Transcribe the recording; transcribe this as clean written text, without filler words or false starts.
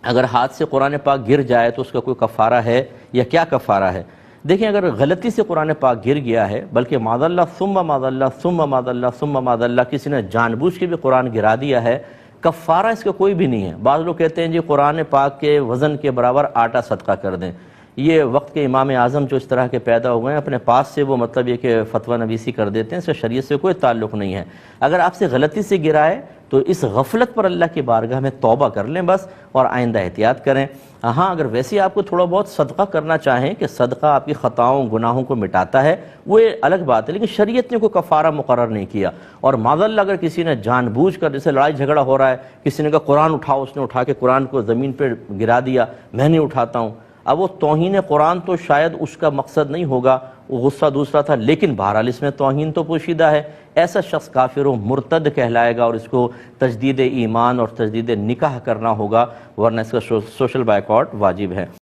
اگر ہاتھ سے قرآن پاک گر جائے تو اس کا کوئی کفارہ ہے یا کیا کفارہ ہے؟ دیکھیں، اگر غلطی سے قرآن پاک گر گیا ہے، بلکہ معاذ اللہ ثم معاذ اللہ ثم معاذ اللہ ثم معاذ اللہ کسی نے جان بوجھ کے بھی قرآن گرا دیا ہے، کفارہ اس کا کوئی بھی نہیں ہے۔ بعض لوگ کہتے ہیں جی قرآن پاک کے وزن کے برابر آٹا صدقہ کر دیں۔ یہ وقت کے امام اعظم جو اس طرح کے پیدا ہوئے ہیں، اپنے پاس سے وہ مطلب یہ کہ فتویٰ نویسی کر دیتے ہیں، اس سے شریعت سے کوئی تعلق نہیں ہے۔ اگر آپ سے غلطی سے گرائے تو اس غفلت پر اللہ کی بارگاہ میں توبہ کر لیں بس، اور آئندہ احتیاط کریں۔ ہاں، اگر ویسے آپ کو تھوڑا بہت صدقہ کرنا چاہیں کہ صدقہ آپ کی خطاؤں گناہوں کو مٹاتا ہے، وہ الگ بات ہے، لیکن شریعت نے کوئی کفارہ مقرر نہیں کیا۔ اور معاذ اللہ اگر کسی نے جان بوجھ کر، جیسے لڑائی جھگڑا ہو رہا ہے، کسی نے کہا قرآن اٹھاؤ، اس نے اٹھا کے قرآن کو زمین پہ گرا دیا، میں نہیں اٹھاتا ہوں، اب وہ توہین قرآن تو شاید اس کا مقصد نہیں ہوگا، وہ غصہ دوسرا تھا، لیکن بہرحال اس میں توہین تو پوشیدہ ہے۔ ایسا شخص کافر و مرتد کہلائے گا، اور اس کو تجدید ایمان اور تجدید نکاح کرنا ہوگا، ورنہ اس کا سوشل بائیکاٹ واجب ہے۔